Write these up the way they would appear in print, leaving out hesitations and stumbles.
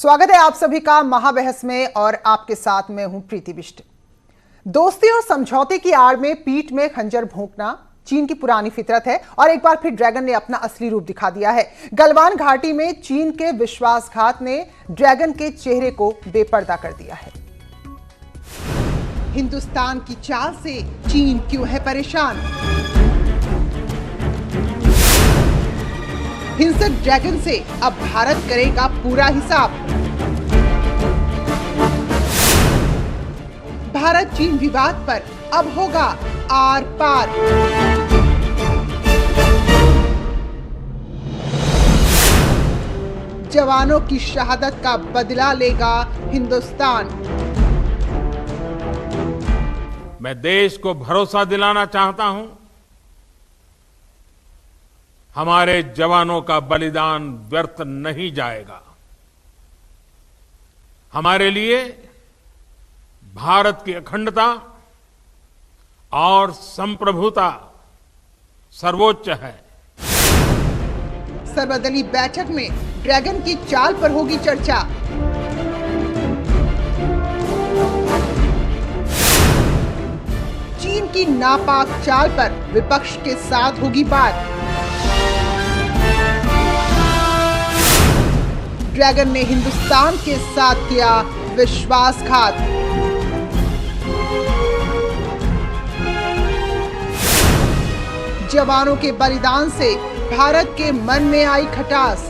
स्वागत है आप सभी का महाबहस में और आपके साथ मैं हूं प्रीति बिष्ट। दोस्ती और समझौते की आड़ में पीठ में खंजर भोंकना चीन की पुरानी फितरत है और एक बार फिर ड्रैगन ने अपना असली रूप दिखा दिया है। गलवान घाटी में चीन के विश्वासघात ने ड्रैगन के चेहरे को बेपर्दा कर दिया है। हिंदुस्तान की चाल से चीन क्यों है परेशान? हिंसक ड्रैगन से अब भारत करेगा पूरा हिसाब। भारत चीन विवाद पर अब होगा आर पार। जवानों की शहादत का बदला लेगा हिंदुस्तान। मैं देश को भरोसा दिलाना चाहता हूं, हमारे जवानों का बलिदान व्यर्थ नहीं जाएगा। हमारे लिए भारत की अखंडता और संप्रभुता सर्वोच्च है। सर्वदलीय बैठक में ड्रैगन की चाल पर होगी चर्चा। चीन की नापाक चाल पर विपक्ष के साथ होगी बात। ड्रैगन ने हिंदुस्तान के साथ किया विश्वासघात। जवानों के बलिदान से भारत के मन में आई खटास।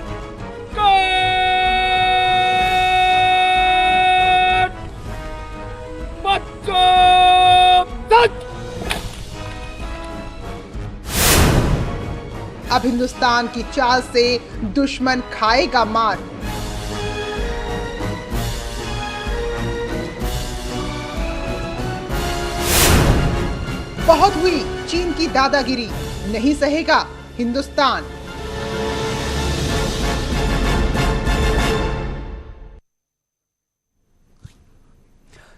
अब हिंदुस्तान की चाल से दुश्मन खाएगा मार। बहुत हुई चीन की दादागिरी, नहीं सहेगा हिंदुस्तान।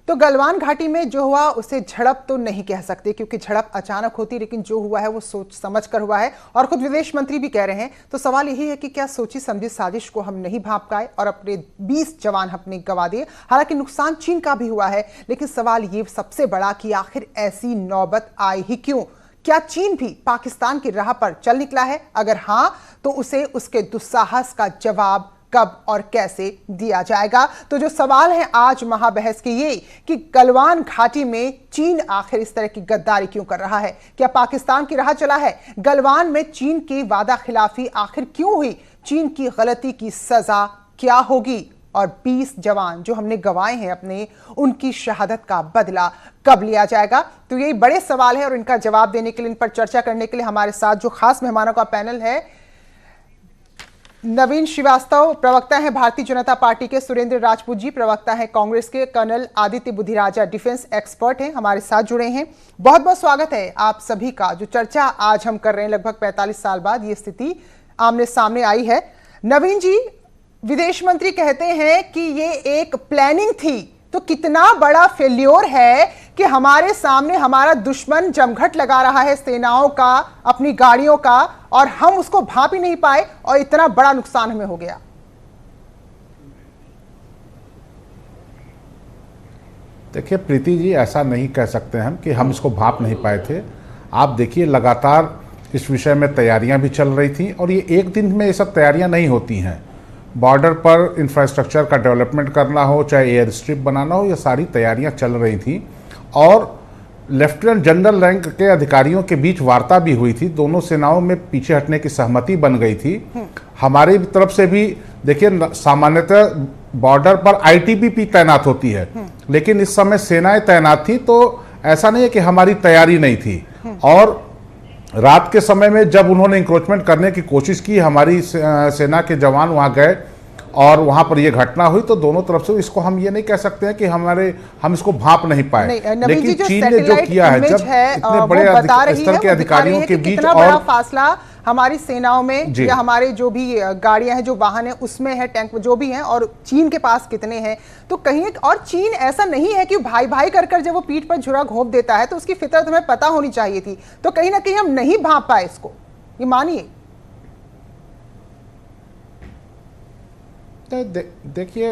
तो गलवान घाटी में जो हुआ उसे झड़प तो नहीं कह सकते क्योंकि झड़प अचानक होती, लेकिन जो हुआ है वो सोच समझ कर हुआ है और खुद विदेश मंत्री भी कह रहे हैं। तो सवाल यही है कि क्या सोची समझी साजिश को हम नहीं भांप पाए और अपने 20 जवान अपने गंवा दिए। हालांकि नुकसान चीन का भी हुआ है, लेकिन सवाल ये सबसे बड़ा कि आखिर ऐसी नौबत आई ही क्यों? क्या चीन भी पाकिस्तान की राह पर चल निकला है? अगर हां, तो उसे उसके दुस्साहस का जवाब कब और कैसे दिया जाएगा? तो जो सवाल है आज महाबहस के ये कि गलवान घाटी में चीन आखिर इस तरह की गद्दारी क्यों कर रहा है? क्या पाकिस्तान की राह चला है? गलवान में चीन की वादा खिलाफी आखिर क्यों हुई? चीन की गलती की सजा क्या होगी? और 20 जवान जो हमने गंवाए हैं अपने, उनकी शहादत का बदला कब लिया जाएगा? तो यही बड़े सवाल है और इनका जवाब देने के लिए, इन पर चर्चा करने के लिए हमारे साथ जो खास मेहमानों का पैनल है, नवीन श्रीवास्तव प्रवक्ता है भारतीय जनता पार्टी के, सुरेंद्र राजपूत जी प्रवक्ता है कांग्रेस के, colonel Aditya Budhiraja defence expert हैं, हमारे साथ जुड़े हैं। बहुत बहुत स्वागत है आप सभी का। जो चर्चा आज हम कर रहे हैं, लगभग 45 साल बाद ये स्थिति आमने सामने आई है। नवीन जी, विदेश मंत्री कहते हैं कि ये एक प्लानिंग थी, तो कितना बड़ा फेल्योर है कि हमारे सामने हमारा दुश्मन जमघट लगा रहा है सेनाओं का, अपनी गाड़ियों का, और हम उसको भांप ही नहीं पाए और इतना बड़ा नुकसान हमें हो गया। देखिए प्रीति जी, ऐसा नहीं कह सकते हम कि हम इसको भांप नहीं पाए थे। आप देखिए लगातार इस विषय में तैयारियां भी चल रही थी और ये एक दिन में ये सब तैयारियां नहीं होती हैं। बॉर्डर पर इंफ्रास्ट्रक्चर का डेवलपमेंट करना हो, चाहे एयर स्ट्रिप बनाना हो, ये सारी तैयारियां चल रही थी और लेफ्टिनेंट जनरल रैंक के अधिकारियों के बीच वार्ता भी हुई थी। दोनों सेनाओं में पीछे हटने की सहमति बन गई थी। हमारी तरफ से भी देखिए, सामान्यतः बॉर्डर पर आईटीबीपी तैनात होती है, लेकिन इस समय सेनाएं तैनात थी, तो ऐसा नहीं है कि हमारी तैयारी नहीं थी। और रात के समय में जब उन्होंने इंक्रोचमेंट करने की कोशिश की, हमारी सेना के जवान वहां गए और वहां पर यह घटना हुई, तो दोनों तरफ से इसको हम ये नहीं कह सकते हैं कि हम इसको भांप नहीं पाए। लेकिन चीन ने जो किया है, जब इतने बड़े स्तर के अधिकारियों के बीच और फासला हमारी सेनाओं में या हमारे जो भी गाड़ियां हैं, जो वाहन है उसमें है, टैंक जो भी हैं, और चीन के पास कितने हैं, तो कहीं और चीन ऐसा नहीं है कि भाई भाई कर जब वो पीठ पर छुरा घोंप देता है तो उसकी फितरत हमें पता होनी चाहिए थी। तो कहीं ना कहीं हम नहीं भांप पाए इसको, ये मानिए। तो देखिए,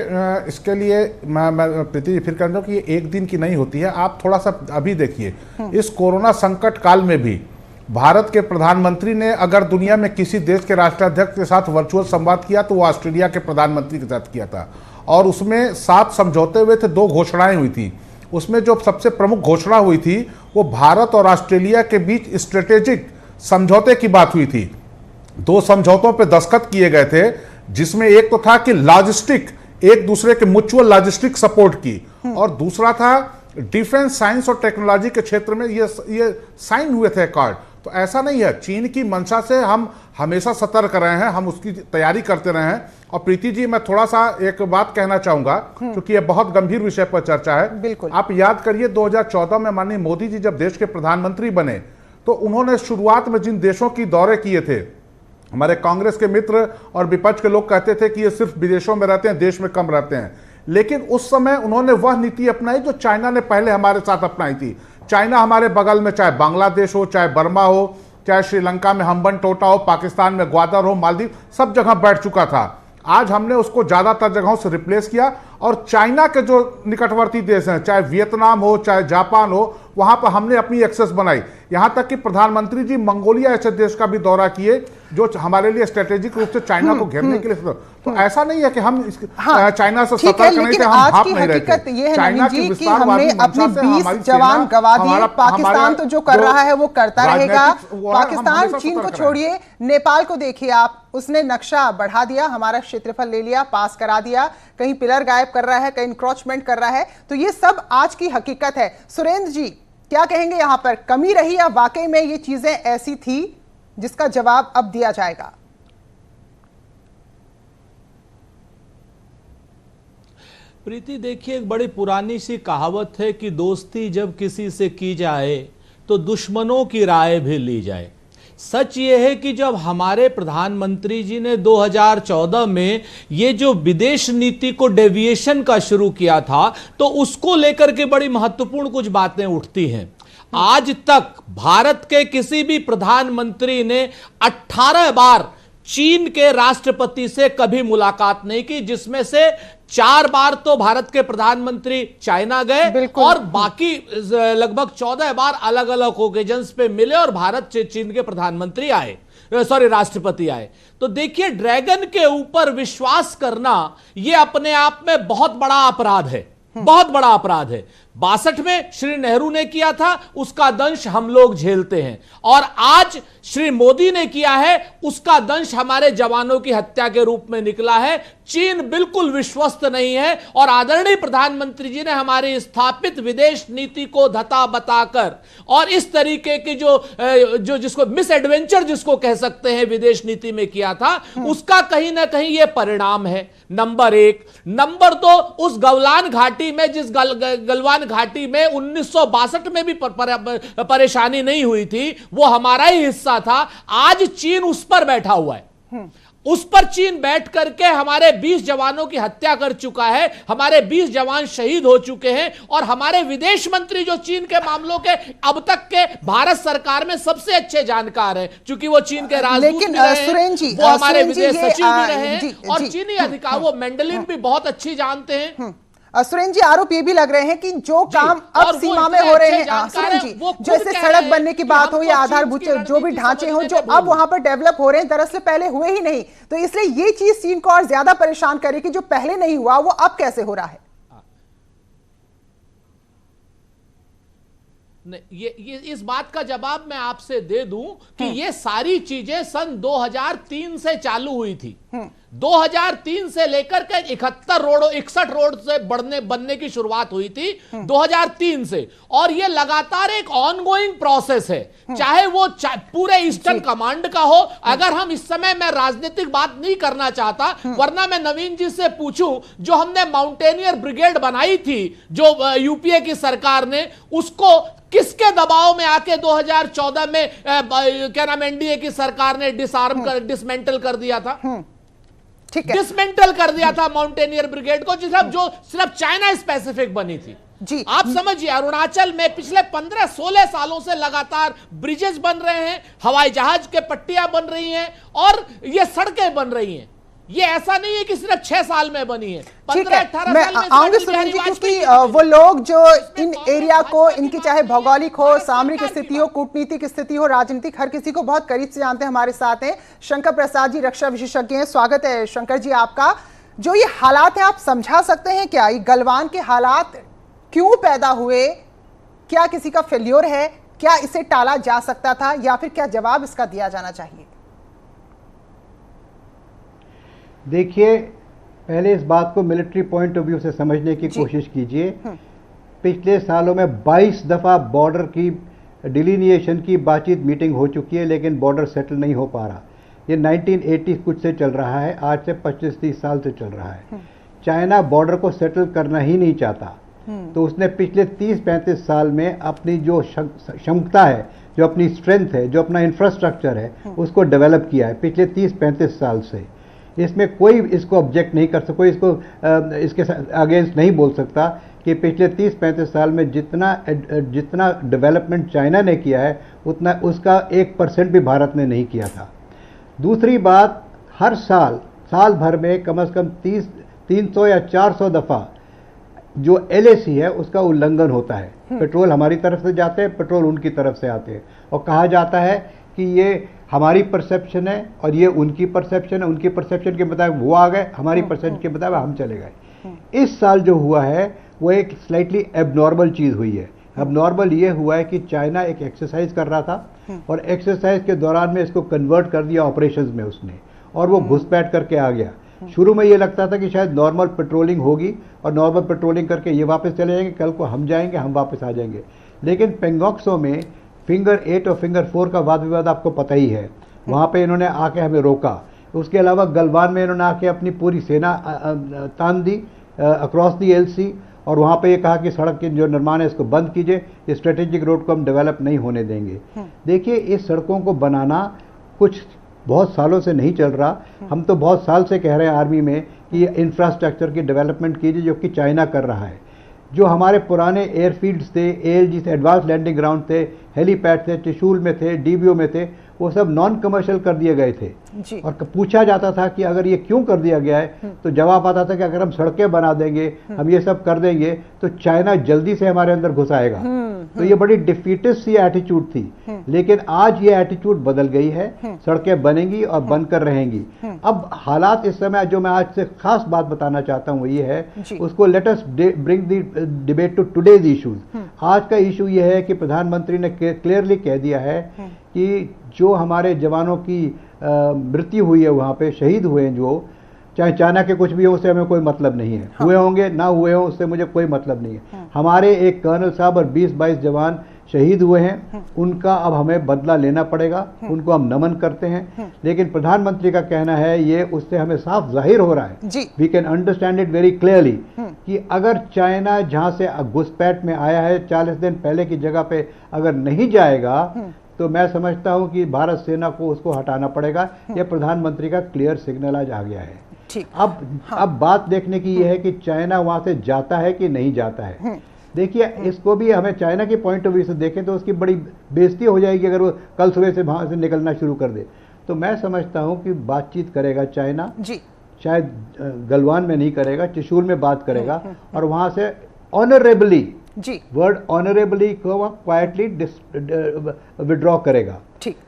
इसके लिए मैं प्रीति जी फिर कह रहा हूँ कि ये एक दिन की नहीं होती है। आप थोड़ा सा अभी देखिए, इस कोरोना संकट काल में भी भारत के प्रधानमंत्री ने अगर दुनिया में किसी देश के राष्ट्राध्यक्ष के साथ वर्चुअल संवाद किया तो वो ऑस्ट्रेलिया के प्रधानमंत्री के साथ किया था, और उसमें 7 समझौते हुए थे, 2 घोषणाएं हुई थी। उसमें जो सबसे प्रमुख घोषणा हुई थी वो भारत और ऑस्ट्रेलिया के बीच स्ट्रेटेजिक समझौते की बात हुई थी। 2 समझौतों पर दस्तखत किए गए थे, जिसमें एक तो था कि लॉजिस्टिक, एक दूसरे के म्यूचुअल लॉजिस्टिक सपोर्ट की, और दूसरा था डिफेंस, साइंस और टेक्नोलॉजी के क्षेत्र में ये साइन हुए थे कार्ड। तो ऐसा नहीं है, चीन की मंशा से हम हमेशा सतर्क रहे हैं, हम उसकी तैयारी करते रहे हैं। और प्रीति जी, मैं थोड़ा सा एक बात कहना चाहूंगा, क्योंकि यह बहुत गंभीर विषय पर चर्चा है। बिल्कुल। आप याद करिए 2014 में माननीय मोदी जी जब देश के प्रधानमंत्री बने तो उन्होंने शुरुआत में जिन देशों की दौरे किए थे, हमारे कांग्रेस के मित्र और विपक्ष के लोग कहते थे कि ये सिर्फ विदेशों में रहते हैं, देश में कम रहते हैं, लेकिन उस समय उन्होंने वह नीति अपनाई जो चाइना ने पहले हमारे साथ अपनाई थी। चाइना हमारे बगल में, चाहे बांग्लादेश हो, चाहे बर्मा हो, चाहे श्रीलंका में हम्बन टोटा हो, पाकिस्तान में ग्वादर हो, मालदीव, सब जगह बैठ चुका था। आज हमने उसको ज्यादातर जगहों से रिप्लेस किया, और चाइना के जो निकटवर्ती देश हैं, चाहे वियतनाम हो, चाहे जापान हो, वहां पर हमने अपनी एक्सेस बनाई। यहां तक कि प्रधानमंत्री जी मंगोलिया ऐसे देश का भी दौरा किए जो हमारे लिए स्ट्रेटेजिक रूप से चाइना को घेरने के लिए। तो ऐसा नहीं है कि हम चाइना से सतर्क नहीं थे, हम भाप नहीं रहे थे। चाइना की कि हमने अपनी 20 जवान गवा दिए, पाकिस्तान तो जो कर रहा है वो करता रहेगा। पाकिस्तान, चीन को छोड़िए, नेपाल को देखिए आप, उसने नक्शा बढ़ा दिया, हमारा क्षेत्रफल ले लिया, पास करा दिया, कहीं पिलर गायब कर रहा है, कहीं इंक्रोचमेंट कर रहा है। तो ये सब आज की हकीकत है। सुरेंद्र जी क्या कहेंगे, यहां पर कमी रही या वाकई में ये चीजें ऐसी थी जिसका जवाब अब दिया जाएगा? प्रीति देखिए, एक बड़ी पुरानी सी कहावत है कि दोस्ती जब किसी से की जाए तो दुश्मनों की राय भी ली जाए। सच ये है कि जब हमारे प्रधानमंत्री जी ने 2014 में ये जो विदेश नीति को डेविएशन का शुरू किया था, तो उसको लेकर के बड़ी महत्वपूर्ण कुछ बातें उठती हैं। आज तक भारत के किसी भी प्रधानमंत्री ने 18 बार चीन के राष्ट्रपति से कभी मुलाकात नहीं की, जिसमें से 4 बार तो भारत के प्रधानमंत्री चाइना गए और बाकी लगभग 14 बार अलग अलग ओकेजन्स पे मिले और भारत से चीन के प्रधानमंत्री आए, राष्ट्रपति आए। तो देखिए, ड्रैगन के ऊपर विश्वास करना यह अपने आप में बहुत बड़ा अपराध है, बहुत बड़ा अपराध है। 62 में श्री नेहरू ने किया था, उसका दंश हम लोग झेलते हैं, और आज श्री मोदी ने किया है, उसका दंश हमारे जवानों की हत्या के रूप में निकला है। चीन बिल्कुल विश्वस्त नहीं है, और आदरणीय प्रधानमंत्री जी ने हमारी स्थापित विदेश नीति को धता बताकर और इस तरीके की जो जिसको मिस एडवेंचर जिसको कह सकते हैं विदेश नीति में किया था, उसका कहीं ना कहीं यह परिणाम है, नंबर 1। नंबर 2, उस गलवान घाटी में, जिस गलवान घाटी में 1962 में भी परेशानी नहीं हुई थी, वो हमारा ही हिस्सा था। आज चीन उस पर बैठा हुआ है, उस पर चीन बैठ करके हमारे 20 जवानों की हत्या कर चुका है, हमारे 20 जवान शहीद हो चुके हैं, और हमारे विदेश मंत्री जो चीन के मामलों के अब तक के भारत सरकार में सबसे अच्छे जानकार हैं, क्योंकि वो चीन के राजदूत भी रहे, वो हमारे विदेश सचिव भी रहे, और चीनी अधिकारी वो मैंडलिन भी बहुत अच्छी जानते हैं। सुरेंद्र जी, आरोप ये भी लग रहे हैं कि जो काम अब सीमा में हो रहे हैं, सुरेंद्र जी, जैसे सड़क बनने की बात हो या आधारभूत जो भी ढांचे हो जो अब वहां पर डेवलप हो रहे हैं, दरअसल पहले हुए ही नहीं, तो इसलिए ये चीज चीन को और ज्यादा परेशान करेगी। जो पहले नहीं हुआ वो अब कैसे हो रहा है? ये इस बात का जवाब मैं आपसे दे दूं कि ये सारी चीजें सन 2003 से चालू हुई थी। 2003 से लेकर के 61 रोड से बनने की शुरुआत हुई थी 2003 से, और ये लगातार एक ऑनगोइंग प्रोसेस है, चाहे वो पूरे ईस्टर्न कमांड का हो। अगर हम इस समय, मैं राजनीतिक बात नहीं करना चाहता, वरना मैं नवीन जी से पूछूं, जो हमने माउंटेनियर ब्रिगेड बनाई थी जो यूपीए की सरकार ने, उसको किसके दबाव में आके 2014 में क्या नाम एनडीए की सरकार ने डिसमेंटल कर दिया था, ठीक है, डिसमेंटल कर दिया था माउंटेनियर ब्रिगेड को, जो सिर्फ चाइना स्पेसिफिक बनी थी जी। आप समझिए, अरुणाचल में पिछले 15-16 सालों से लगातार ब्रिजेस बन रहे हैं, हवाई जहाज के पट्टियां बन रही हैं, और ये सड़कें बन रही हैं। ये ऐसा नहीं है कि सिर्फ 6 साल में बनी है, ठीक है, 15-18 मैं साल में आऊंगी अटल सुनील बिहारी जी, वाजपेयी क्योंकि वो लोग जो इन एरिया को, इनकी चाहे भौगोलिक हो, सामरिक स्थिति हो, कूटनीतिक स्थिति हो, राजनीतिक, हर किसी को बहुत करीब से जानते हैं। हमारे साथ हैं शंकर प्रसाद जी, रक्षा विशेषज्ञ हैं। स्वागत है शंकर जी आपका। जो ये हालात है, आप समझा सकते हैं क्या ये गलवान के हालात क्यों पैदा हुए? क्या किसी का फेल्योर है? क्या इसे टाला जा सकता था, या फिर क्या जवाब इसका दिया जाना चाहिए? देखिए, पहले इस बात को मिलिट्री पॉइंट ऑफ व्यू से समझने की कोशिश कीजिए। पिछले सालों में 22 दफा बॉर्डर की डिलीनिएशन की बातचीत मीटिंग हो चुकी है, लेकिन बॉर्डर सेटल नहीं हो पा रहा। ये 1980 कुछ से चल रहा है, आज से 25-30 साल से चल रहा है। चाइना बॉर्डर को सेटल करना ही नहीं चाहता, तो उसने पिछले 30-35 साल में अपनी जो क्षमता है, जो अपनी स्ट्रेंथ है, जो अपना इंफ्रास्ट्रक्चर है, उसको डेवलप किया है पिछले 30-35 साल से। इसमें कोई इसको ऑब्जेक्ट नहीं कर सकता, कोई इसको इसके अगेंस्ट नहीं बोल सकता कि पिछले 30-35 साल में जितना डेवलपमेंट चाइना ने किया है, उतना उसका 1% भी भारत ने नहीं किया था। दूसरी बात, हर साल भर में कम से कम 300 या 400 दफ़ा जो LAC है उसका उल्लंघन होता है। पेट्रोल हमारी तरफ से जाते हैं, पेट्रोल उनकी तरफ से आते हैं, और कहा जाता है कि ये हमारी परसेप्शन है और ये उनकी परसेप्शन है, उनकी परसेप्शन के मुताबिक वो आ गए, हमारी परसेप्शन के मुताबिक हम चले गए। इस साल जो हुआ है वो एक स्लाइटली एबनॉर्मल चीज़ हुई है। एबनॉर्मल ये हुआ है कि चाइना एक एक्सरसाइज कर रहा था, और एक्सरसाइज के दौरान में इसको कन्वर्ट कर दिया ऑपरेशंस में उसने, और वो घुसपैठ करके आ गया। शुरू में ये लगता था कि शायद नॉर्मल पेट्रोलिंग होगी, और नॉर्मल पेट्रोलिंग करके ये वापस चले जाएंगे, कल को हम जाएंगे, हम वापस आ जाएंगे। लेकिन पेंगोक्सो में फिंगर 8 और फिंगर 4 का वाद विवाद आपको पता ही है, वहाँ पे इन्होंने आके हमें रोका। उसके अलावा गलवान में इन्होंने आके अपनी पूरी सेना तान दी अक्रॉस दी LC, और वहाँ पे ये कहा कि सड़क के जो निर्माण है इसको बंद कीजिए, इस स्ट्रेटेजिक रोड को हम डेवलप नहीं होने देंगे। देखिए, इस सड़कों को बनाना कुछ बहुत सालों से नहीं चल रहा। हम तो बहुत साल से कह रहे हैं आर्मी में कि इंफ्रास्ट्रक्चर की डेवलपमेंट कीजिए, जो कि चाइना कर रहा है। जो हमारे पुराने एयरफील्ड्स थे, ALG थे, एडवांस लैंडिंग ग्राउंड थे, हेलीपैड थे, त्रिशूल में थे, DBO में थे, वो सब नॉन कमर्शियल कर दिए गए थे। और पूछा जाता था कि अगर ये क्यों कर दिया गया है, तो जवाब आता था कि अगर हम सड़कें बना देंगे, हम ये सब कर देंगे, तो चाइना जल्दी से हमारे अंदर घुस आएगा। तो ये बड़ी डिफीटिस्ट सी एटीट्यूड थी। लेकिन आज ये एटीट्यूड बदल गई है, सड़कें बनेंगी और बनकर रहेंगी। अब हालात इस समय, जो मैं आज से खास बात बताना चाहता हूँ, ये है, उसको let us bring the debate to today's issues. आज का इशू ये है कि प्रधानमंत्री ने क्लियरली कह दिया है कि जो हमारे जवानों की मृत्यु हुई है, वहाँ पे शहीद हुए हैं, जो चाहे चाइना के कुछ भी हो, उससे हमें कोई मतलब नहीं है। हुए होंगे ना हुए हो, उससे मुझे कोई मतलब नहीं है। हमारे एक कर्नल साहब और 20-22 जवान शहीद हुए हैं, उनका अब हमें बदला लेना पड़ेगा, उनको हम नमन करते हैं। लेकिन प्रधानमंत्री का कहना है, ये उससे हमें साफ जाहिर हो रहा है, we can understand it very clearly, कि अगर चाइना जहां से घुसपैठ में आया है 40 दिन पहले की जगह पे अगर नहीं जाएगा, तो मैं समझता हूं कि भारत सेना को उसको हटाना पड़ेगा। यह प्रधानमंत्री का क्लियर सिग्नल आज आ गया है। अब बात देखने की यह है कि चाइना वहां से जाता है कि नहीं जाता है। देखिए, इसको भी हमें चाइना के पॉइंट ऑफ व्यू से देखें तो उसकी बड़ी बेइज्जती हो जाएगी अगर वो कल सुबह से वहां से निकलना शुरू कर दे। तो मैं समझता हूं कि बातचीत करेगा चाइना, शायद गलवान में नहीं करेगा, त्रिशूल में बात करेगा, और वहां से ऑनरेबली, वर्ड ऑनरेबली को क्वाइटली विड्रॉ करेगा।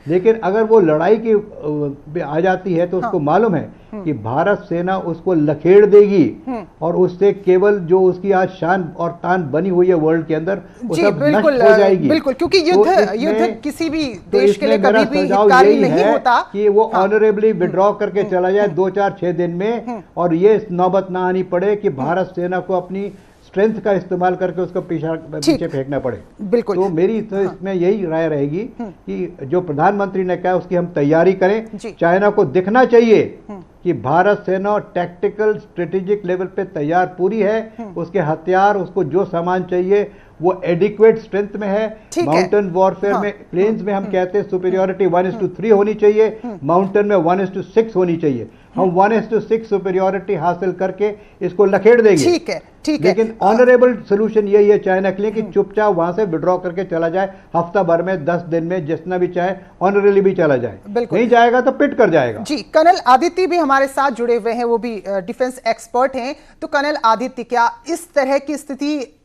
लेकिन अगर वो लड़ाई की आ जाती है, तो उसको मालूम है कि भारत सेना उसको लखेड़ देगी, और उससे केवल जो उसकी आज शान और तान बनी हुई है वर्ल्ड के अंदर, वो सब नष्ट हो जाएगी। बिल्कुल, क्योंकि युद्ध किसी भी देश के लिए कभी भी हितकारी नहीं होता कि वो ऑनरेबली विड्रॉ करके चला जाए 2-4-6 दिन में, और ये नौबत ना आनी पड़े कि भारत सेना को अपनी स्ट्रेंथ का इस्तेमाल करके उसको पीछे फेंकना पड़े। बिल्कुल। तो मेरी तो इसमें यही राय रहेगी कि जो प्रधानमंत्री ने कहा उसकी हम तैयारी करें। चाइना को दिखना चाहिए कि भारत सेना टैक्टिकल स्ट्रेटेजिक लेवल पे तैयार पूरी है, उसके हथियार, उसको जो सामान चाहिए वो एडिक्वेट स्ट्रेंथ में है। माउंटेन वॉरफेयर में, प्लेन्स में हम कहते हैं सुपीरियोरिटी 1:3 होनी चाहिए, माउंटेन में 1:6 होनी चाहिए। हम 1:6 सुपेरियोरिटी हासिल करके इसको लखेड़ देंगे। ठीक है, ठीक है। लेकिन ऑनरेबल सोल्यूशन यही है चाइना के लिए कि चुपचाप वहां से विड्रॉ करके चला जाए, हफ्ता भर में, 10 दिन में, जितना भी चाहे, ऑनरेबली भी चला जाए। नहीं जाएगा तो पिट कर जाएगा। जी, कर्नल आदित्य भी हमारे साथ जुड़े हुए हैं, वो भी डिफेंस एक्सपर्ट हैं। तो कर्नल आदित्य, क्या इस तरह की स्थिति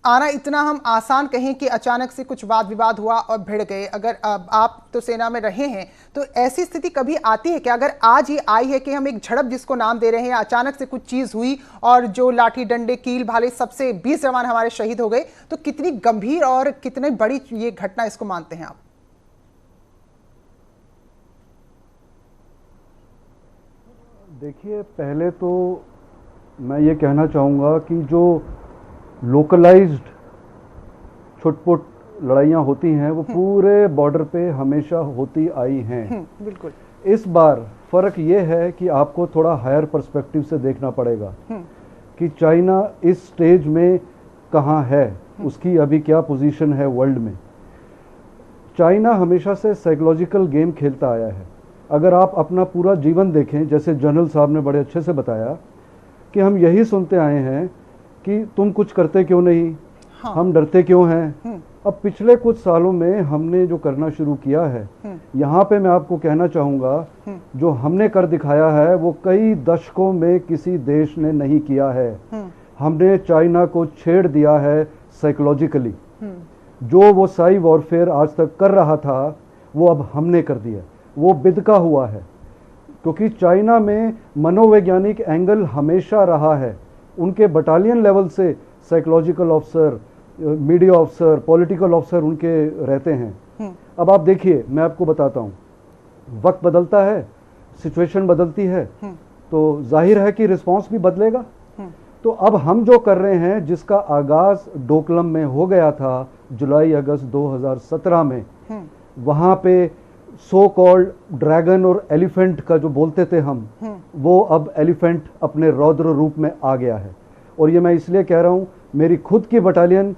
आना इतना हम आसान कहें कि अचानक से कुछ वाद विवाद हुआ और भिड़ गए? अगर आप तो सेना में रहे हैं, तो ऐसी स्थिति कभी आती है कि अगर आज ये आई है कि हम एक झड़प जिसको नाम दे रहे हैं, अचानक से कुछ चीज हुई और जो लाठी डंडे कील भाले सबसे 20 जवान हमारे शहीद हो गए, तो कितनी गंभीर और कितनी बड़ी ये घटना इसको मानते हैं आप? देखिए, पहले तो मैं ये कहना चाहूँगा कि जो लोकलाइज्ड छुटपुट लड़ाइयाँ होती हैं वो पूरे बॉर्डर पे हमेशा होती आई हैं। बिल्कुल। इस बार फ़र्क ये है कि आपको थोड़ा हायर पर्सपेक्टिव से देखना पड़ेगा कि चाइना इस स्टेज में कहाँ है, उसकी अभी क्या पोजीशन है वर्ल्ड में। चाइना हमेशा से साइकोलॉजिकल गेम खेलता आया है। अगर आप अपना पूरा जीवन देखें, जैसे जनरल साहब ने बड़े अच्छे से बताया कि हम यही सुनते आए हैं कि तुम कुछ करते क्यों नहीं, हाँ। हम डरते क्यों हैं। अब पिछले कुछ सालों में हमने जो करना शुरू किया है, यहाँ पे मैं आपको कहना चाहूँगा, जो हमने कर दिखाया है वो कई दशकों में किसी देश ने नहीं किया है। हमने चाइना को छेड़ दिया है साइकोलॉजिकली। जो वो साई वॉरफेयर आज तक कर रहा था वो अब हमने कर दिया। वो बिदका हुआ है क्योंकि चाइना में मनोवैज्ञानिक एंगल हमेशा रहा है। उनके बटालियन लेवल से psychological officer, media officer, political officer उनके रहते हैं। अब आप देखिए, मैं आपको बताता हूँ, वक्त बदलता है, सिचुएशन बदलती है, तो जाहिर है कि रिस्पांस भी बदलेगा। तो अब हम जो कर रहे हैं, जिसका आगाज डोकलम में हो गया था जुलाई अगस्त 2017 में, वहाँ पे सो कॉल्ड ड्रैगन और एलिफेंट का जो बोलते थे हम, वो अब एलिफेंट अपने रौद्र रूप में आ गया है। और ये मैं इसलिए कह रहा हूँ, मेरी खुद की बटालियन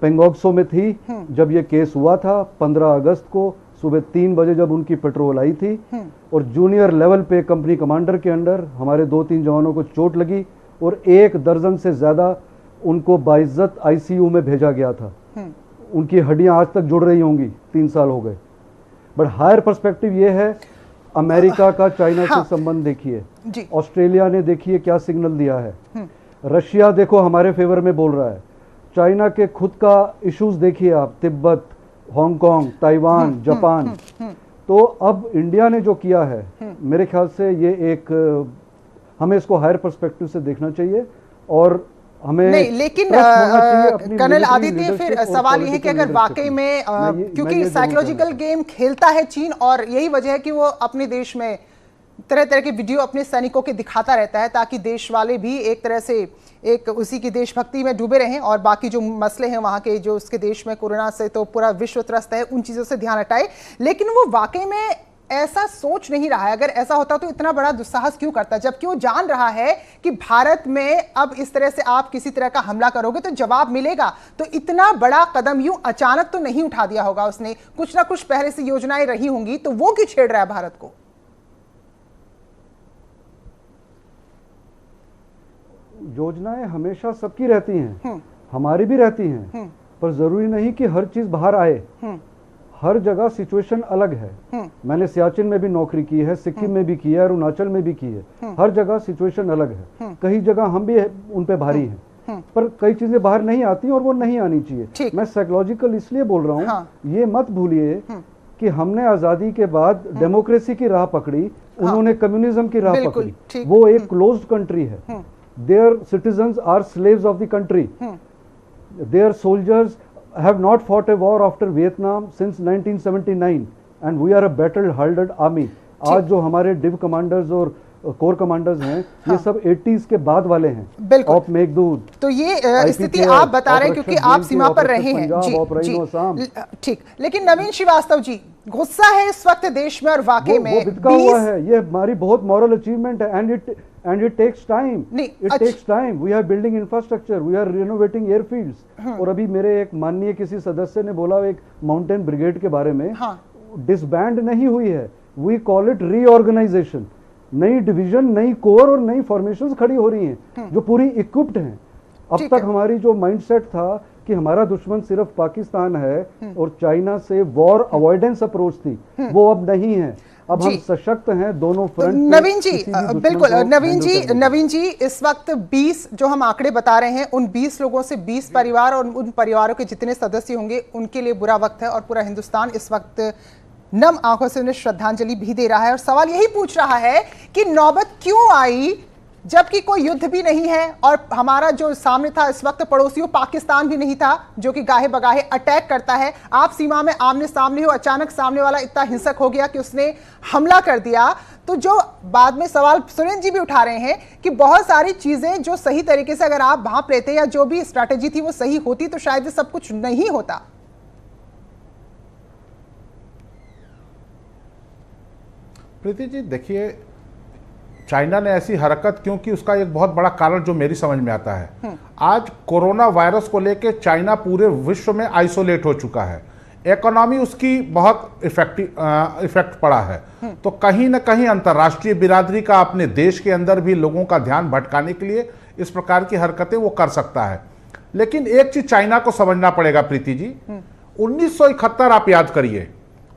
पेंगोंगसो में थी जब ये केस हुआ था 15 अगस्त को सुबह 3 बजे जब उनकी पेट्रोल आई थी, और जूनियर लेवल पे कंपनी कमांडर के अंडर हमारे 2-3 जवानों को चोट लगी और 1 दर्जन से ज़्यादा उनको बाइज्जत आईसीयू में भेजा गया था। उनकी हड्डियां आज तक जुड़ रही होंगी, 3 साल हो गए। बट हायर पर्सपेक्टिव ये है, अमेरिका का चाइना से संबंध देखिए, ऑस्ट्रेलिया ने देखिए क्या सिग्नल दिया है, रशिया देखो हमारे फेवर में बोल रहा है, चाइना के खुद का इश्यूज देखिए आप, तिब्बत, हांगकांग, ताइवान, जापान। तो अब इंडिया ने जो किया है, मेरे ख्याल से ये एक, हमें इसको हायर पर्सपेक्टिव से देखना चाहिए और हमें नहीं। लेकिन कर्नल आदित्य, फिर सवाल यह है कि अगर वाकई में, क्योंकि साइकोलॉजिकल गेम खेलता है चीन, और यही वजह है कि वो अपने देश में तरह तरह के वीडियो अपने सैनिकों के दिखाता रहता है ताकि देश वाले भी एक तरह से एक उसी की देशभक्ति में डूबे रहें और बाकी जो मसले हैं वहाँ के, जो उसके देश में कोरोना से तो पूरा विश्व त्रस्त है, उन चीज़ों से ध्यान हटाए। लेकिन वो वाकई में ऐसा सोच नहीं रहा है। अगर ऐसा होता तो इतना बड़ा दुस्साहस क्यों करता, जबकि वो जान रहा है कि भारत में अब इस तरह से आप किसी तरह का हमला करोगे तो जवाब मिलेगा। तो इतना बड़ा कदम यूं अचानक तो नहीं उठा दिया होगा उसने, कुछ ना कुछ पहले से योजनाएं रही होंगी, तो वो क्यों छेड़ रहा है भारत को? योजनाएं हमेशा सबकी रहती हैं, हमारी भी रहती हैं, पर जरूरी नहीं कि हर चीज बाहर आए। हर जगह सिचुएशन अलग है। मैंने सियाचिन में भी नौकरी की है, सिक्किम में भी की है, अरुणाचल में भी की है। हर जगह सिचुएशन अलग है। कई जगह हम भी उन पे भारी हैं, पर कई चीजें बाहर नहीं आती और वो नहीं आनी चाहिए। मैं साइकोलॉजिकल इसलिए बोल रहा हूँ, हाँ। ये मत भूलिए कि हमने आजादी के बाद डेमोक्रेसी की राह पकड़ी, उन्होंने कम्युनिज्म की राह पकड़ी। वो एक क्लोज्ड कंट्री है। Their citizens are slaves of the country. Their soldiers have not fought a war after Vietnam since 1979, and we are a battle-hardened army. आज जो हमारे डिव कमांडर्स और कोर कमांडर्स हैं, ये सब 80s के बाद वाले हैं। ऑप मेघदूत। तो ये स्थिति आप बता रहे हैं क्योंकि आप सीमा पर रहे हैं। जी, ठीक। लेकिन नवीन श्रीवास्तव जी, गुस्सा है इस वक्त देश में और वाकई में वो बिदका हुआ है। ये हमारी बहुत मॉरल अचीवमेंट है, and it takes time. It takes time. We are building infrastructure. We are renovating airfields. और अभी मेरे एक माननीय किसी सदस्य ने बोला एक माउंटेन ब्रिगेड के बारे में, डिसबैंड नहीं हुई है, we call it reorganization. नई डिवीजन, नई कोर और नई फॉर्मेशंस खड़ी हो रही हैं जो पूरी इक्विप्ड हैं। अब ठीक तक है। हमारी जो माइंडसेट था कि हमारा दुश्मन सिर्फ पाकिस्तान है और चाइना से वॉर अवॉइडेंस अप्रोच थी, वो अब नहीं है। अब हम जी। सशक्त हैं दोनों तो फ्रंट। नवीन जी, बिल्कुल नवीन जी इस वक्त 20 जो हम आंकड़े बता रहे हैं, उन 20 लोगों से 20 परिवार और उन परिवारों के जितने सदस्य होंगे उनके लिए बुरा वक्त है, और पूरा हिंदुस्तान इस वक्त नम आंखों से उन्हें श्रद्धांजलि भी दे रहा है। और सवाल यही पूछ रहा है कि नौबत क्यों आई जबकि कोई युद्ध भी नहीं है, और हमारा जो सामने था इस वक्त पड़ोसियों पाकिस्तान भी नहीं था जो कि गाहे बगाहे अटैक करता है। आप सीमा में आमने सामने हो, अचानक सामने वाला इतना हिंसक हो गया कि उसने हमला कर दिया। तो जो बाद में सवाल सुरेंद्र जी भी उठा रहे हैं कि बहुत सारी चीजें जो सही तरीके से अगर आप भांप लेते या जो भी स्ट्रैटेजी थी वो सही होती तो शायद ये सब कुछ नहीं होता। प्रीति जी देखिए, चाइना ने ऐसी हरकत क्यों की, उसका एक बहुत बड़ा कारण जो मेरी समझ में आता है, आज कोरोना वायरस को लेकर चाइना पूरे विश्व में आइसोलेट हो चुका है। इकोनॉमी उसकी बहुत इफेक्ट पड़ा है। तो कहीं ना कहीं अंतर्राष्ट्रीय बिरादरी का अपने देश के अंदर भी लोगों का ध्यान भटकाने के लिए इस प्रकार की हरकतें वो कर सकता है। लेकिन एक चीज चाइना को समझना पड़ेगा प्रीति जी, 1971 आप याद करिए,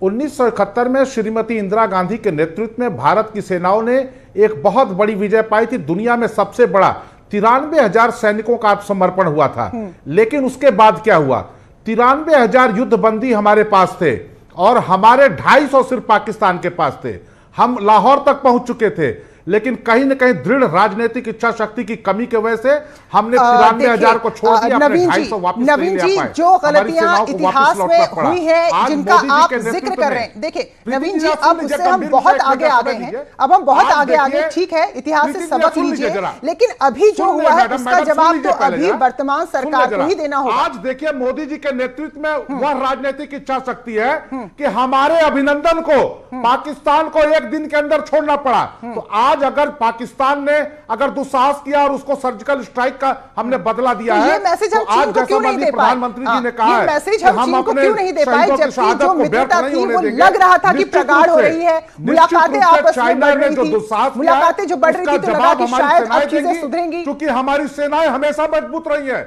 1971 में श्रीमती इंदिरा गांधी के नेतृत्व में भारत की सेनाओं ने एक बहुत बड़ी विजय पाई थी। दुनिया में सबसे बड़ा 93,000 सैनिकों का आत्मसमर्पण हुआ था। लेकिन उसके बाद क्या हुआ, 93,000 युद्धबंदी हमारे पास थे और हमारे 250 सिर्फ पाकिस्तान के पास थे। हम लाहौर तक पहुंच चुके थे, लेकिन कहीं न कहीं दृढ़ राजनीतिक इच्छा शक्ति की कमी की वजह से हमने 93,000 को छोड़ दिया, अपने 250 वापस नवीन जी, जो गलतियां इतिहास में हुई है जिनका आप जिक्र कर रहे हैं, देखिए नवीन जी, अब उससे हम बहुत आगे आ गए हैं। अब हम बहुत आगे आ गए, ठीक है, इतिहास से सबक लीजिए, लेकिन अभी जो हुआ है उसका जवाब तो अभी वर्तमान सरकार को ही देना होगा। आज देखिए, मोदी जी के नेतृत्व में वह राजनीतिक इच्छा शक्ति है कि हमारे अभिनंदन को पाकिस्तान को एक दिन के अंदर छोड़ना पड़ा। तो आज अगर पाकिस्तान ने अगर दुस्साहस किया और उसको सर्जिकल स्ट्राइक का हमने बदला दिया है, ये मैसेज हम चीन को क्यों नहीं दे पाए? प्रधानमंत्री जी ने कहा है मैसेज हम चीन को क्यों नहीं दे पाए, जबकि जो मित्रता थी वो लग रहा था कि प्रगाढ़ हो रही है, मुलाकातें आपस में बढ़ रही थी, मुलाकातें जो बढ़ रही थी तो लगा कि शायद अब चीजें सुधरेंगी। क्योंकि हमारी सेनाएं हमेशा मजबूत रही है,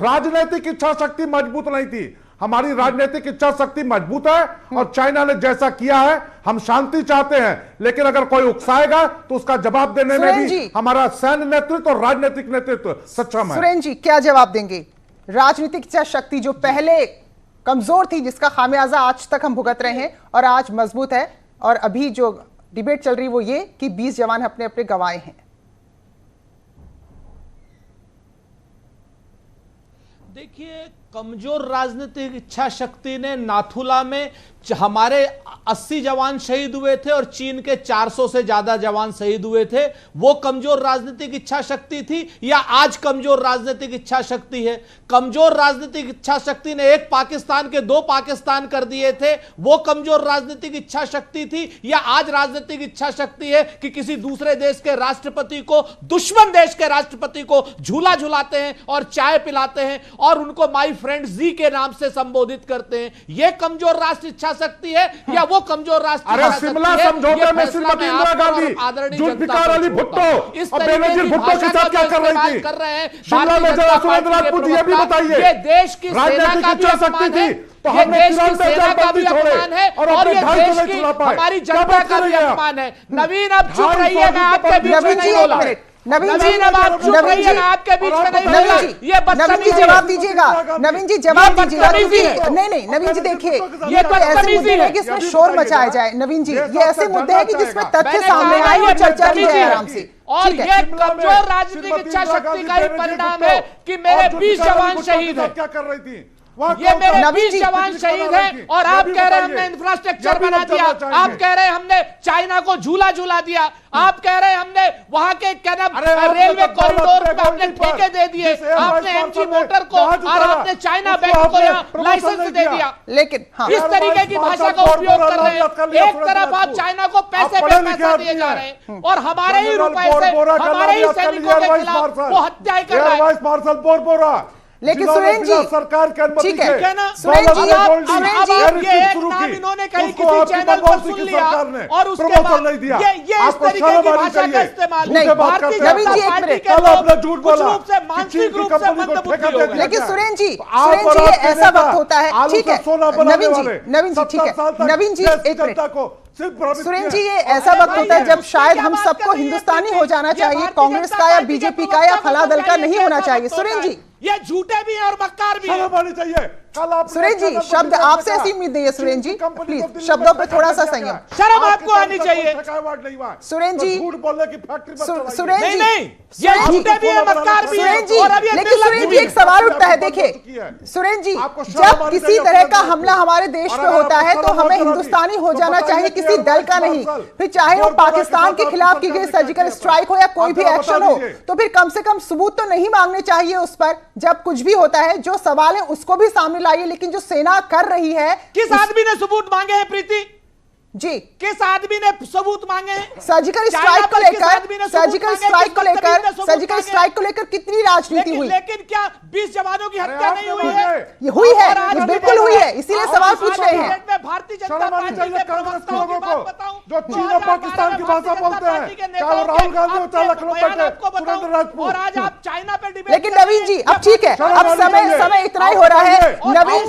राजनीतिक इच्छा शक्ति मजबूत नहीं थी। हमारी राजनीतिक इच्छा शक्ति मजबूत है और चाइना ने जैसा किया है, हम शांति चाहते हैं, लेकिन अगर कोई उकसाएगा तो उसका जवाब देने में भी हमारा सैन्य नेतृत्व और राजनीतिक नेतृत्व सक्षम है। सुरेंद्र जी क्या जवाब देंगे? राजनीतिक इच्छा शक्ति जो पहले कमजोर थी, जिसका खामियाजा आज तक हम भुगत रहे हैं, और आज मजबूत है, और अभी जो डिबेट चल रही वो ये कि 20 जवान अपने अपने गंवाए हैं। देखिए, कमजोर राजनीतिक इच्छा शक्ति ने नाथुला में हमारे 80 जवान शहीद हुए थे और चीन के 400 से ज्यादा जवान शहीद हुए थे। वो कमजोर राजनीतिक इच्छा शक्ति थी या आज कमजोर राजनीतिक इच्छा शक्ति है? कमजोर राजनीतिक इच्छा शक्ति ने एक पाकिस्तान के 2 पाकिस्तान कर दिए थे, वो कमजोर राजनीतिक इच्छा शक्ति थी, या आज राजनीतिक इच्छा शक्ति है कि किसी दूसरे देश के राष्ट्रपति को, दुश्मन देश के राष्ट्रपति को झूला झुलाते हैं और चाय पिलाते हैं और उनको माई फ्रेंड जी के नाम से संबोधित करते हैं? यह कमजोर राष्ट्र इच्छा शक्ति है या वो कमजोर राष्ट्र? अरे शिमला समझौते में श्रीमती इंदिरा गांधी जुल्फिकार अली भुट्टो और बेनजीर भुट्टो के साथ क्या कर रही थी? शिमला में जरा सुरेंद्र राजपूत ये भी बताइए, ये देश की सेना का भी अपमान है, ये देश की सेना का भी अपमान है और ये देश की हमारी जनता का भी अपमान है। नवीन अब चुप रहिए, मैं आपके बीच में नहीं बोला। नवीन अब आप चुप रहिए, मैं आपके बीच में नहीं बोला। ये नवीन जी जवाब दीजिएगा, नवीन जी जवाब दीजिएगा। नहीं नवीन जी देखिए, ये कोई ऐसे मुद्दे है कि इसमें शोर मचाया जाए। नवीन जी, ये ऐसे मुद्दे हैं कि जिसमें तथ्य सामने आए और चर्चा की जाए आराम से। और ये कमजोर राजनीतिक इच्छा शक्ति का ही परिणाम है कि मेरे 20 जवान शहीद हैं। क्या कर रही थी? ये मेरे 20 जवान शहीद हैं और आप कह रहे हैं हमने इंफ्रास्ट्रक्चर बना दिया, आप कह रहे हैं हमने चाइना को झूला झूला दिया, आप कह रहे हैं हमने वहां के रेलवे कॉरिडोर पे हमने ठेके दे दिए, आपने एमजी मोटर को और आपने चाइना बैंक को यहाँ लाइसेंस दे दिया। लेकिन इस तरीके की भाषा का उपयोग कर रहे हैं। एक तरफ आप चाइना को पैसे पे पैसा दिए जा रहे हैं और हमारे ही रुपए से हमारे ही सैनिकों के खिलाफ वो हत्याएं कर रहे हैं। लेकिन जिन्होंने सुरेन जी, बिना सरकार की अनुमति ठीक है, के क्या ना? सुरेन जी, सुरेन जी, अब ये एक शुरू नाम की, इन्होंने कहीं उसको किसी आपकी चैनल पर मनमोहन सुन सिंह की लिया सरकार ने और उसके प्रमोशन बाद नहीं दिया। ये इस आपको तरीके शर्म की आनी भाषा का चाहिए। इस्तेमाल मुझे बात भारतीय करते हैं। नवीन जी, एक जनता पार्टी मिनट। के कल आपने झूठ लोग कुछ बोला रूप से कि मानसिक चीन की रूप से कंपनी को मंदबुद्धि ठेका हो दे गए। दिया लेकिन गया। सुरेन जी, आप सुरेन और जी, ये आपके ऐसा नेता वक्त होता है, आलू ठीक से है, सोना बनाने नवीन जी, वाले नवीन जी, ठीक 70 है, साल तक नवीन जी, देश की एक मिनट। जनता को सिर्फ भ्रमित सुरेन किया। जी, ये ऐसा वक्त होता है जब शायद हम सबको हिंदुस्तानी हो जाना चाहिए, कांग्रेस का या बीजेपी का या फला दल का नहीं होना चाहिए। सुरेन जी, ये झूठे भी हैं और मक्कार भी हैं। शर्म आनी चाहिए। कल आप सुरेन जी, शब्द आपसे ऐसी उम्मीद नहीं है। सुरेन जी, प्लीज शब्दों पे थोड़ा सा संयम। शर्म आपको आनी चाहिए। सुरेन जी, झूठ बोलने की फैक्ट्री मत चलाइए। सुरेन नहीं जी, नहीं, ये झूठे भी हैं, मक्कार भी हैं। सुरेन जी, और अब ये लेकिन सुरेन जी, एक सवाल उठता है, देखिए सुरेन जी, जब किसी तरह का हमला हमारे देश पे होता है तो हमें हिंदुस्तानी हो जाना चाहिए, किसी दल का नहीं। फिर चाहे वो पाकिस्तान के खिलाफ की गई सर्जिकल स्ट्राइक हो या कोई भी एक्शन हो, तो फिर कम से कम सबूत तो नहीं मांगने चाहिए उस पर। जब कुछ भी होता है, जो सवाल है उसको भी सामने लाइए, लेकिन जो सेना कर रही है किस आदमी ने सबूत मांगे हैं प्रीति? जी, किस आदमी ने सबूत मांगे हैं? सर्जिकल स्ट्राइक को लेकर, सर्जिकल स्ट्राइक को लेकर कितनी राजनीति हुई? लेकिन क्या 20 जवानों की हत्या नहीं हुई है? ये हुई है, ये बिल्कुल हुई है, इसीलिए सवाल पूछ रहे हैं। मैं भारतीय जनता पार्टी के प्रवक्ताओं की बात बताऊं, जो चीन और पाकिस्तान की भाषा बोलते हैं, चाहे वो राहुल गांधी हो, चाहे लखनऊ बैठे, सुरेंद्र राजपूत। और आज आप चाइना पे डिबेट। लेकिन नवीन जी, अब ठीक है, अब समय इतना ही हो रहा है। नवीन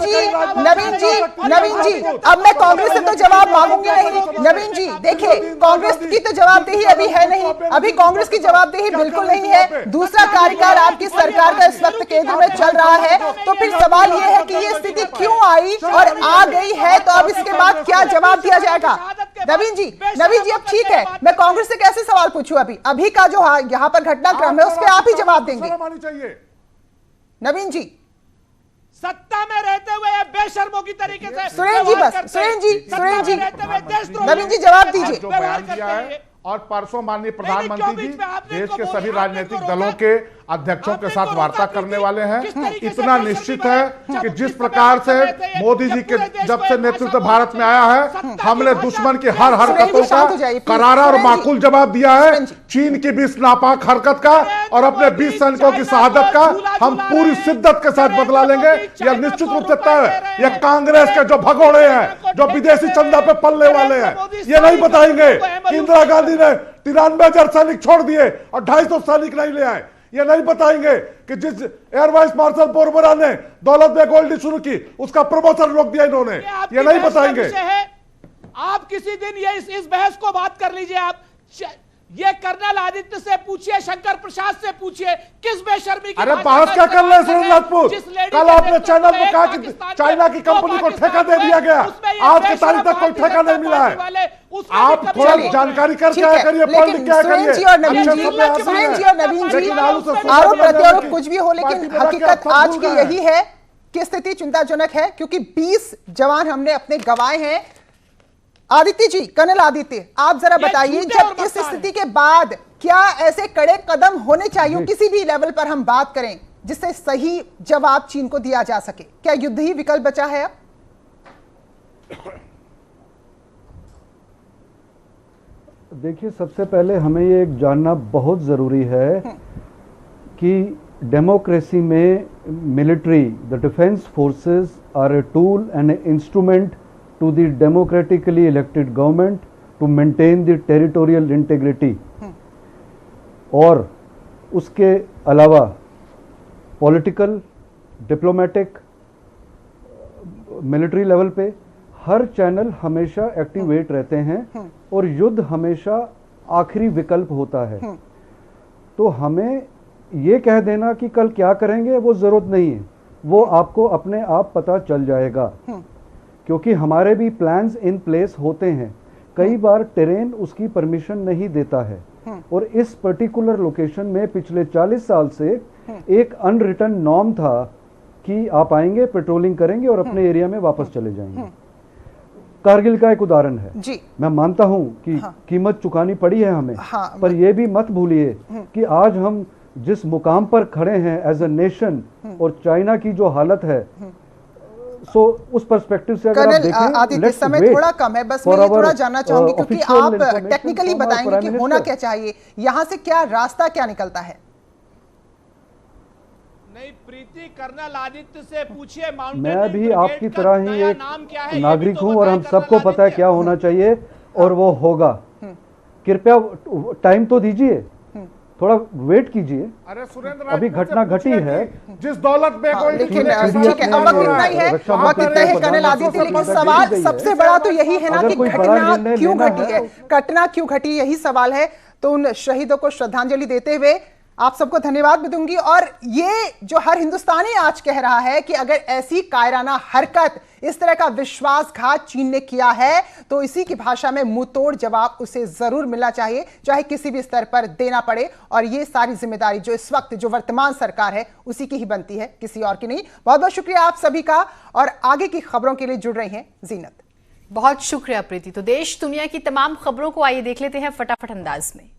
जी, अब मैं कांग्रेस से तो जवाब मांगूंगी नहीं। नवीन जी, देखिए, कांग्रेस की तो जवाबदेही अभी है नहीं, अभी कांग्रेस की जवाबदेही बिल्कुल नहीं है। दूसरा कार्यकाल आपकी सरकार का इस वक्त केंद्र में चल रहा है, तो फिर सवाल यह है कि ये स्थिति क्यों आई और आ गई है, तो अब इसके बाद क्या जवाब दिया जाएगा? नवीन जी, अब ठीक है, मैं कांग्रेस से कैसे सवाल पूछूं? अभी का जो यहाँ पर घटनाक्रम है उसके आप ही जवाब देंगे। नवीन जी, सत्ता में रहते हुए बेशर्मों की तरीके से सुरेन जी, बस सुरेन जी, नवीन जी जवाब दीजिए। जो बयान दिया है और परसों माननीय प्रधानमंत्री जी देश के सभी राजनीतिक दलों के अध्यक्षों के साथ वार्ता करने वाले हैं। इतना निश्चित है कि जिस प्रकार से मोदी जी के जब से नेतृत्व भारत में आया है, हमने दुश्मन की हर हरकतों का करारा और माकूल जवाब दिया है। चीन की भी इस नापाक हरकत का और अपने 20 सैनिकों की शहादत का हम पूरी शिद्दत के साथ बदला लेंगे। यह निश्चित रूप से तय है। यह कांग्रेस के जो भगोड़े हैं, जो विदेशी चंदा पे पलने वाले हैं, ये नहीं बताएंगे कि इंदिरा गांधी ने 93,000 सैनिक छोड़ दिए और 250 सैनिक नहीं ले आए। ये नहीं बताएंगे कि जिस एयर वाइस मार्शल बोरबरा ने दौलत बेग गोल्डी शुरू की, उसका प्रमोशन रोक दिया इन्होंने। ये नहीं बताएंगे। आप किसी दिन ये इस बहस को बात कर लीजिए। आप ये कर्नल आदित्य से पूछिए, शंकर प्रसाद से पूछिए, किस बेशर्मी की। अरे बहस क्या कर रहे हैं सुरेंद्र राजपूत? कल आपने चैनल पर कहा कि चाइना की कंपनी को ठेका दे दिया गया, आज की तारीख तक कोई ठेका नहीं मिला है। आप थोड़ा जानकारी करके आया करिए, पढ़ लिख के आया करिए। सुरेन जी और नवीन जी, आरोप प्रत्यारोप कुछ भी हो, लेकिन हकीकत आज की यही है कि स्थिति चिंताजनक है, क्योंकि 20 जवान हमने अपने गंवाए हैं। आदित्य जी, कर्नल आदित्य, आप जरा बताइए, जब इस स्थिति के बाद क्या ऐसे कड़े कदम होने चाहिए किसी भी लेवल पर हम बात करें जिससे सही जवाब चीन को दिया जा सके? क्या युद्ध ही विकल्प बचा है अब? देखिए, सबसे पहले हमें ये जानना बहुत ज़रूरी है कि डेमोक्रेसी में military, the defence forces are a tool and a instrument to the democratically elected government to maintain the territorial integrity। और उसके अलावा पॉलिटिकल, डिप्लोमेटिक, मिलिट्री लेवल पे हर चैनल हमेशा एक्टिवेट रहते हैं और युद्ध हमेशा आखिरी विकल्प होता है। तो हमें ये कह देना कि कल क्या करेंगे वो ज़रूरत नहीं है, वो आपको अपने आप पता चल जाएगा, क्योंकि हमारे भी प्लान्स इन प्लेस होते हैं। कई बार टेरेन उसकी परमिशन नहीं देता है, और इस पर्टिकुलर लोकेशन में पिछले 40 साल से एक अनरिटन नॉर्म था कि आप आएंगे, पेट्रोलिंग करेंगे और अपने एरिया में वापस चले जाएंगे। कारगिल का एक उदाहरण है जी। मैं मानता हूं कि कीमत चुकानी पड़ी है हमें, पर यह भी मत भूलिए कि आज हम जिस मुकाम पर खड़े हैं एज अ नेशन, और चाइना की जो हालत है, सो उस पर्सपेक्टिव से अगर आप देखें, आदित्य, समय थोड़ा कम है, बस मैं ये थोड़ा जानना चाहूंगी, क्योंकि आप टेक्निकली बताएंगे कि होना क्या चाहिए, यहां से क्या रास्ता क्या निकलता है? नहीं, प्रीति कर्नल आदित्य से पूछिए। मैं भी आपकी तरह ही एक नागरिक हूं और हम सबको पता है क्या होना चाहिए और वो होगा। कृपया टाइम तो दीजिए, थोड़ा वेट कीजिए। अरे सुरेंद्र, अभी घटना घटी है जिस दौलत में कोई लेकिन ठीक है, अब वक्त इतना ही है, वक्त इतना है कर्नल आदित्य, लेकिन सवाल सबसे बड़ा तो यही है ना कि घटना क्यों घटी है, घटना क्यों घटी, यही सवाल है। तो उन शहीदों को श्रद्धांजलि देते हुए आप सबको धन्यवाद भी दूंगी। और ये जो हर हिंदुस्तानी आज कह रहा है कि अगर ऐसी कायराना हरकत, इस तरह का विश्वासघात चीन ने किया है तो इसी की भाषा में मुंहतोड़ जवाब उसे जरूर मिलना चाहिए, चाहे किसी भी स्तर पर देना पड़े। और ये सारी जिम्मेदारी जो इस वक्त जो वर्तमान सरकार है उसी की ही बनती है, किसी और की नहीं। बहुत बहुत शुक्रिया आप सभी का, और आगे की खबरों के लिए जुड़ रही हैं जीनत। बहुत शुक्रिया प्रीति। तो देश दुनिया की तमाम खबरों को आइए देख लेते हैं फटाफट अंदाज में।